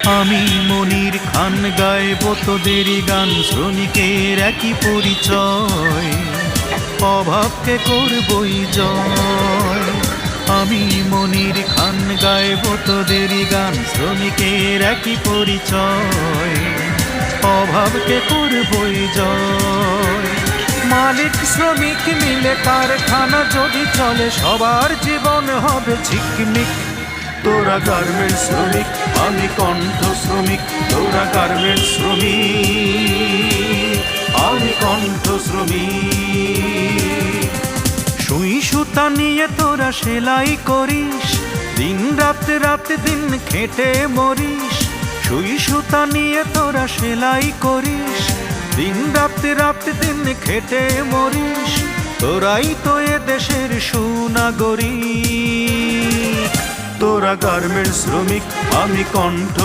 আমি মনির খান গাইব তোদেরই গান, শ্রমিকের একই পরিচয়, অভাবকে করবই জয়। আমি মনির খান গাইব তোদেরই গান, শ্রমিকের একই পরিচয়, অভাবকে করবই জয়। মালিক শ্রমিক মিলে কারখানা যদি চলে, সবার জীবন হবে ঝিকমিক। তোরা গার্মেন্টস শ্রমিক, আমি কণ্ঠ শ্রমিক। তোরা গার্মেন্টস শ্রমিক, আমি কণ্ঠ শ্রমিক। সুই সুতা নিয়ে তোরা সেলাই করিস, দিন রাত রাত দিন খেটে মরিস। সুই সুতা নিয়ে তোরা সেলাই করিস, দিন রাত রাত দিন খেটে মরিস। তোরাই তো এ দেশের সুনাগরিক। তোরা গার্মেন্টস শ্রমিক, আমি কণ্ঠ।